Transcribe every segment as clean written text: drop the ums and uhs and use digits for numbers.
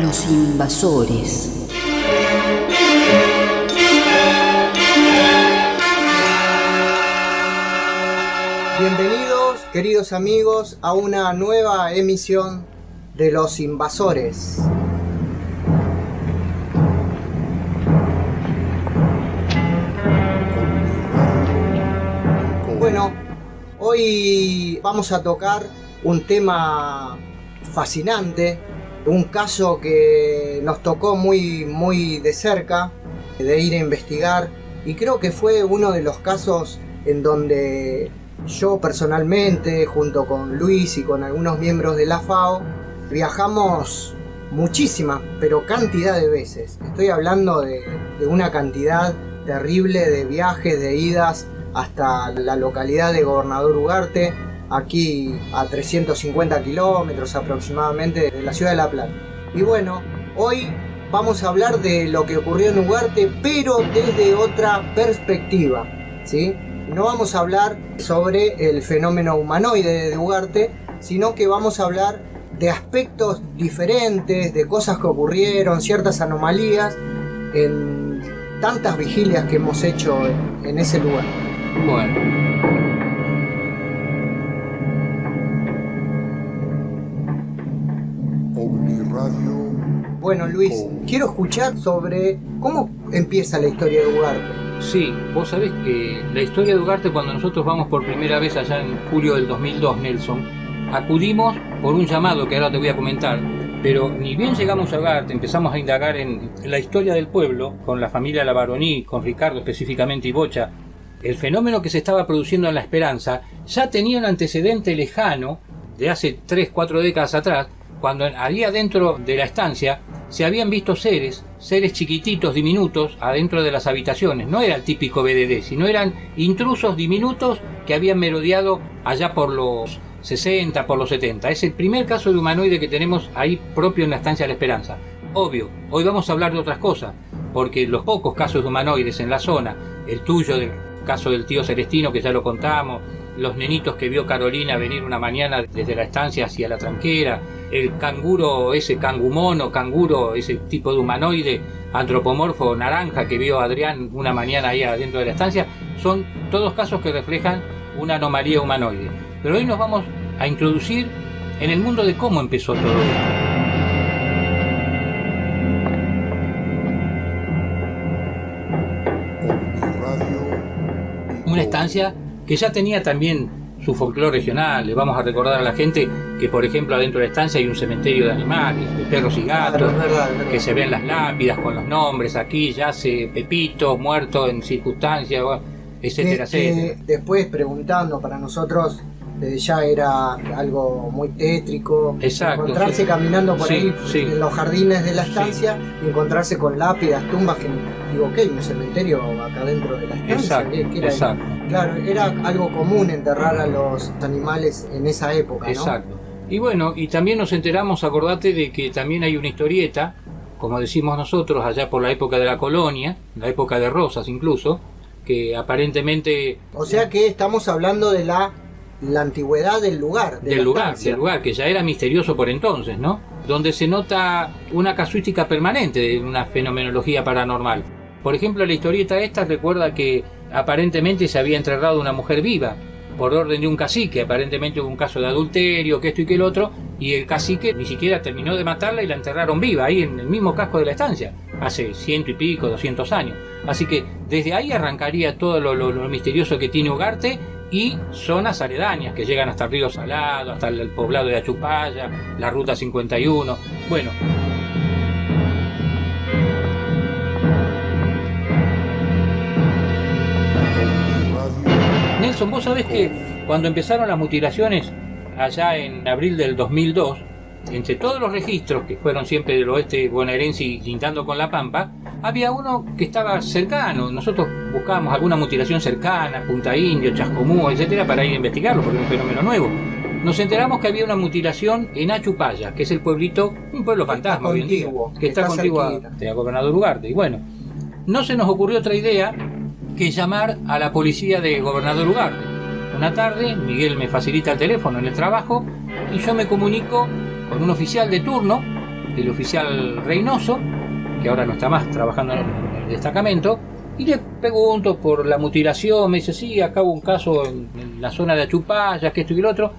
Los invasores. Bienvenidos, queridos amigos, a una nueva emisión de Los Invasores. Bueno, hoy vamos a tocar un tema fascinante, un caso que nos tocó muy de cerca, de ir a investigar, y creo que fue uno de los casos en donde yo personalmente, junto con Luis y con algunos miembros de la FAO, viajamos muchísima, pero cantidad de veces. Estoy hablando de una cantidad terrible de viajes, de idas hasta la localidad de Gobernador Ugarte, aquí a 350 kilómetros aproximadamente de la ciudad de La Plata. Y bueno, hoy vamos a hablar de lo que ocurrió en Ugarte, pero desde otra perspectiva, ¿sí? No vamos a hablar sobre el fenómeno humanoide de Ugarte, sino que vamos a hablar de aspectos diferentes, de cosas que ocurrieron, ciertas anomalías en tantas vigilias que hemos hecho en ese lugar. Bueno, Luis, quiero escuchar sobre cómo empieza la historia de Ugarte. Sí, vos sabés que la historia de Ugarte, cuando nosotros vamos por primera vez allá en julio del 2002, Nelson, acudimos por un llamado que ahora te voy a comentar, pero ni bien llegamos a Ugarte, empezamos a indagar en la historia del pueblo, con la familia Lavaroní, con Ricardo específicamente y Bocha. El fenómeno que se estaba produciendo en La Esperanza ya tenía un antecedente lejano de hace 3-4 décadas atrás, cuando había dentro de la estancia se habían visto seres chiquititos, diminutos, adentro de las habitaciones. No era el típico BDD, sino eran intrusos diminutos que habían merodeado allá por los 60, por los 70. Es el primer caso de humanoide que tenemos ahí propio en la estancia de La Esperanza. Obvio, hoy vamos a hablar de otras cosas, porque los pocos casos de humanoides en la zona, el tuyo, el caso del tío Celestino, que ya lo contamos, los nenitos que vio Carolina venir una mañana desde la estancia hacia la tranquera, el canguro, ese cangumono, canguro, ese tipo de humanoide antropomorfo naranja que vio Adrián una mañana ahí adentro de la estancia, son todos casos que reflejan una anomalía humanoide. Pero hoy nos vamos a introducir en el mundo de cómo empezó todo esto. Una estancia que ya tenía también su folclore regional. Le vamos a recordar a la gente que, por ejemplo, adentro de la estancia hay un cementerio de animales, de perros y gatos, claro, es verdad. Que se ven las lápidas con los nombres. Aquí yace Pepito, muerto en circunstancias, etcétera, etcétera. Después, preguntando, para nosotros ya era algo muy tétrico. Exacto, encontrarse caminando por ahí en los jardines de la estancia y encontrarse con lápidas, tumbas, que digo, ¿qué? ¿Un cementerio acá dentro de la estancia? Exacto. Claro, era algo común enterrar a los animales en esa época, ¿no? Exacto. Y bueno, y también nos enteramos, acordate, de que también hay una historieta, como decimos nosotros, allá por la época de la colonia, la época de Rosas incluso, que aparentemente... O sea que estamos hablando de la antigüedad del lugar. Del lugar, que ya era misterioso por entonces, ¿no? Donde se nota una casuística permanente de una fenomenología paranormal. Por ejemplo, la historieta esta recuerda que aparentemente se había enterrado una mujer viva por orden de un cacique. Aparentemente hubo un caso de adulterio, que esto y que el otro, y el cacique ni siquiera terminó de matarla y la enterraron viva ahí en el mismo casco de la estancia, hace 100 y pico, 200 años. Así que desde ahí arrancaría todo lo misterioso que tiene Ugarte y zonas aledañas que llegan hasta el Río Salado, hasta el poblado de Achupaya, la Ruta 51. Bueno, Nelson, vos sabés que cuando empezaron las mutilaciones allá en abril del 2002, entre todos los registros que fueron siempre del oeste bonaerense y lindando con La Pampa, había uno que estaba cercano. Nosotros buscábamos alguna mutilación cercana, Punta Indio, Chascomús, etcétera, para ir a investigarlo, porque era un fenómeno nuevo. Nos enteramos que había una mutilación en Achupaya, que es el pueblito, un pueblo fantasma hoy en día, que está contiguo a Gobernador Ugarte. Y bueno, no se nos ocurrió otra idea que llamar a la policía de Gobernador Ugarte. Una tarde, Miguel me facilita el teléfono en el trabajo y yo me comunico con un oficial de turno el oficial Reynoso, que ahora no está más trabajando en el destacamento, y le pregunto por la mutilación. Me dice, sí, acá hubo un caso en la zona de Achupaya, que esto y lo otro,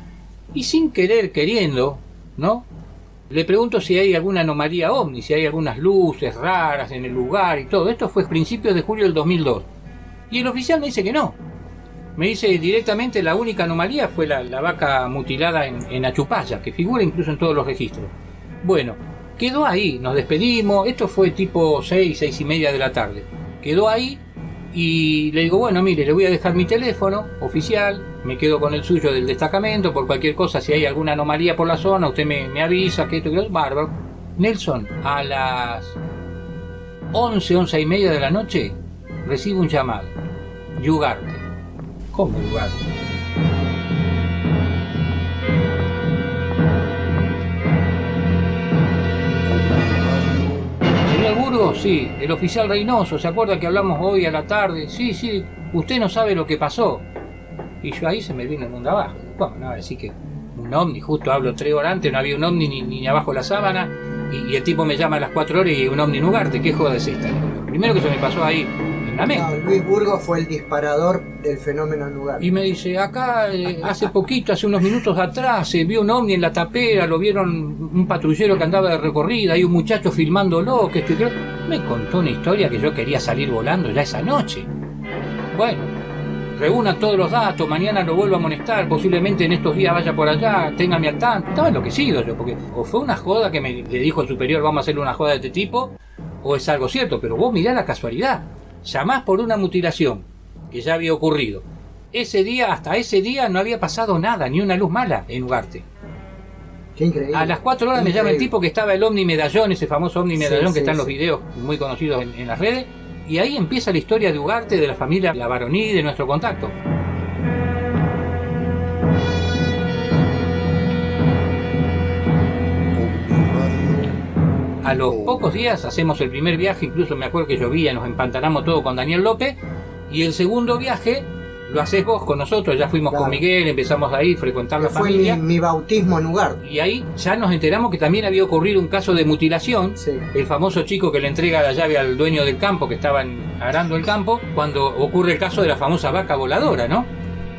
y sin querer, queriendo, ¿no? Le pregunto si hay alguna anomalía ovni, si hay algunas luces raras en el lugar y todo. Esto fue a principios de julio del 2002. Y el oficial me dice que no. Me dice directamente la única anomalía fue la vaca mutilada en Achupaya, que figura incluso en todos los registros. Bueno, quedó ahí, nos despedimos, esto fue tipo 6 y media de la tarde. Quedó ahí y le digo, bueno, mire, le voy a dejar mi teléfono oficial, me quedo con el suyo del destacamento, por cualquier cosa, si hay alguna anomalía por la zona, usted me avisa, que esto, que lo bárbaro. Nelson, a las 11 y media de la noche, recibo un llamado. Ugarte. ¿Cómo Ugarte? Señor Burgos, sí, el oficial Reynoso, ¿se acuerda que hablamos hoy a la tarde? Sí, usted no sabe lo que pasó. Y yo ahí se me vino el mundo abajo. Bueno, no, así que un ovni, justo hablo 3 horas antes, no había un ovni ni abajo de la sábana, y el tipo me llama a las 4 horas y un ovni en Ugarte. ¿Qué joda es esta? Lo primero que se me pasó ahí en la mente. No, Luis Burgos fue el disparador del fenómeno en Ugarte. Y me dice, acá hace poquito, hace unos minutos atrás, se vio un ovni en la tapera, lo vieron un patrullero que andaba de recorrida, y un muchacho filmándolo, que esto y que me contó una historia que yo quería salir volando ya esa noche. Bueno, reúna todos los datos, mañana lo vuelvo a amonestar, posiblemente en estos días vaya por allá, téngame al tanto. Estaba enloquecido yo, porque o fue una joda que le dijo el superior, vamos a hacerle una joda de este tipo, o es algo cierto. Pero vos mirá la casualidad, llamás por una mutilación que ya había ocurrido. Hasta ese día no había pasado nada, ni una luz mala en Ugarte. Qué increíble. A las 4 horas me llama el tipo que estaba el Omni Medallón, ese famoso Omni Medallón que está en los videos muy conocidos en las redes. Y ahí empieza la historia de Ugarte, de la familia Lavaroní, de nuestro contacto. A los pocos días hacemos el primer viaje, incluso me acuerdo que llovía, nos empantanamos todo con Daniel López, y el segundo viaje lo haces vos con nosotros, ya fuimos con Miguel, empezamos ahí a frecuentar la familia. Fue mi bautismo en Ugarte. Y ahí ya nos enteramos que también había ocurrido un caso de mutilación. Sí. El famoso chico que le entrega la llave al dueño del campo, que estaban arando el campo, cuando ocurre el caso de la famosa vaca voladora, ¿no?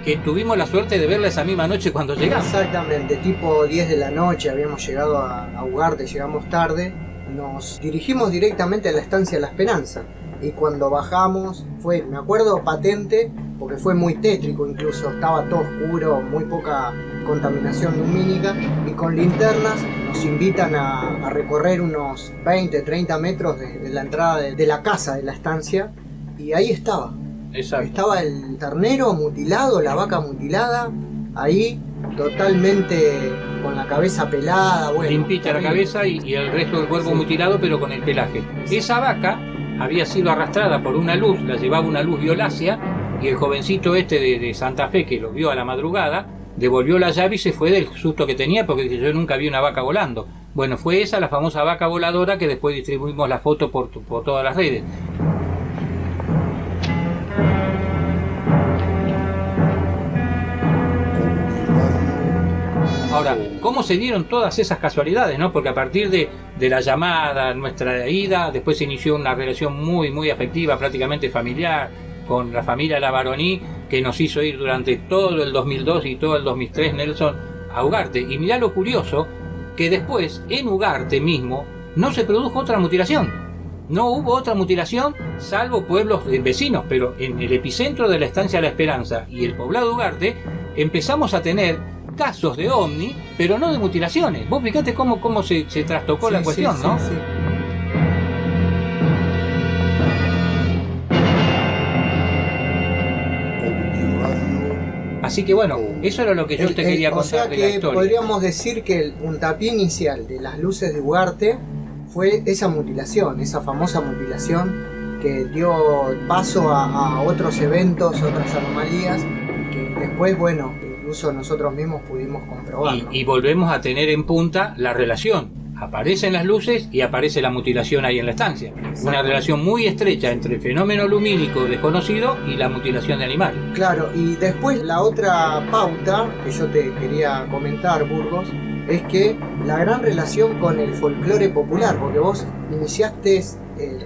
Que tuvimos la suerte de verla esa misma noche cuando llegamos. Exactamente, tipo 10 de la noche habíamos llegado a Ugarte, llegamos tarde, nos dirigimos directamente a la estancia La Esperanza. Y cuando bajamos, me acuerdo patente, porque fue muy tétrico incluso, estaba todo oscuro, muy poca contaminación lumínica, y con linternas nos invitan a recorrer unos 20-30 metros de la entrada de la casa de la estancia, y ahí estaba. Exacto. Estaba el ternero mutilado, la vaca mutilada, ahí totalmente con la cabeza pelada, bueno, limpita la cabeza y el resto del cuerpo mutilado, pero con el pelaje. Esa vaca había sido arrastrada por una luz, la llevaba una luz violácea, y el jovencito de Santa Fe, que lo vio a la madrugada, devolvió la llave y se fue del susto que tenía, porque dice, yo nunca vi una vaca volando. Bueno, fue esa la famosa vaca voladora que después distribuimos la foto por todas las redes. Ahora, ¿cómo se dieron todas esas casualidades, no? Porque a partir de la llamada, nuestra ida, después se inició una relación muy, muy afectiva, prácticamente familiar, con la familia Lavaroní, que nos hizo ir durante todo el 2002 y todo el 2003, Nelson, a Ugarte. Y mirá lo curioso, que después, en Ugarte mismo, no se produjo otra mutilación. No hubo otra mutilación, salvo pueblos vecinos, pero en el epicentro de la estancia La Esperanza y el poblado de Ugarte, empezamos a tener casos de ovni, pero no de mutilaciones. Vos fíjate cómo se trastocó la cuestión, ¿no? Sí. Así que bueno, eso era lo que yo te quería contar de la historia. Podríamos decir que el puntapié inicial de las luces de Ugarte fue esa mutilación, esa famosa mutilación que dio paso a otros eventos, otras anomalías, que después, bueno, incluso nosotros mismos pudimos comprobar, ¿no? Y volvemos a tener en punta la relación. Aparecen las luces y aparece la mutilación ahí en la estancia. Una relación muy estrecha entre el fenómeno lumínico desconocido y la mutilación de animales. Claro, y después la otra pauta que yo te quería comentar, Burgos, es que la gran relación con el folclore popular, porque vos iniciaste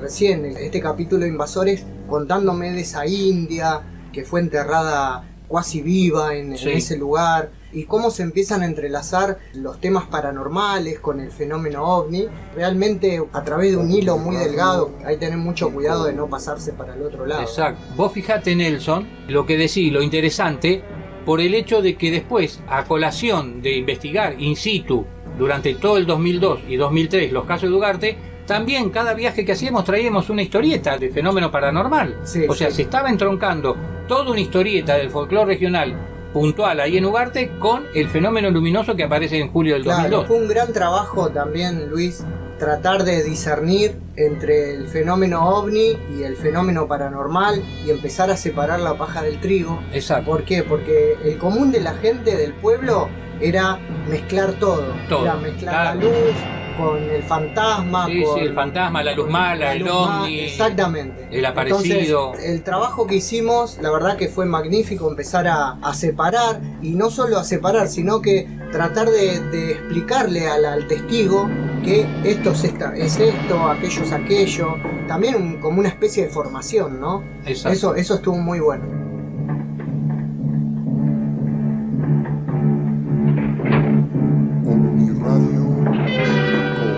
recién este capítulo de Invasores contándome de esa india que fue enterrada cuasi viva en ese lugar, y cómo se empiezan a entrelazar los temas paranormales con el fenómeno ovni, realmente a través de un hilo muy delgado. Hay que tener mucho cuidado de no pasarse para el otro lado. Exacto. Vos fijate, Nelson, lo que decís, lo interesante, por el hecho de que después, a colación de investigar in situ durante todo el 2002 y 2003 los casos de Ugarte, también cada viaje que hacíamos traíamos una historieta de fenómeno paranormal. Sí, o sea, se estaba entroncando toda una historieta del folclore regional puntual ahí en Ugarte con el fenómeno luminoso que aparece en julio del 2002. Fue un gran trabajo también, Luis, tratar de discernir entre el fenómeno ovni y el fenómeno paranormal y empezar a separar la paja del trigo. Exacto. ¿Por qué? Porque el común de la gente del pueblo era mezclar todo. Era mezclar la luz con el fantasma. Sí, el fantasma, la luz mala, el ovni. Exactamente. El aparecido. Entonces, el trabajo que hicimos, la verdad que fue magnífico, empezar a separar, y no solo a separar, sino que tratar de explicarle al testigo que esto es esto, aquello es aquello. También como una especie de formación, ¿no? Exacto. Eso estuvo muy bueno.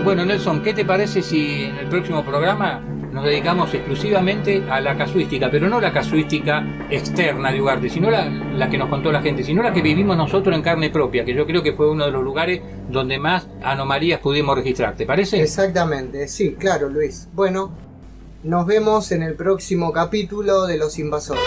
Bueno, Nelson, ¿qué te parece si en el próximo programa nos dedicamos exclusivamente a la casuística, pero no la casuística externa de Ugarte, sino la que nos contó la gente, sino la que vivimos nosotros en carne propia, que yo creo que fue uno de los lugares donde más anomalías pudimos registrar? ¿Te parece? Exactamente, sí, claro, Luis. Bueno, nos vemos en el próximo capítulo de Los Invasores.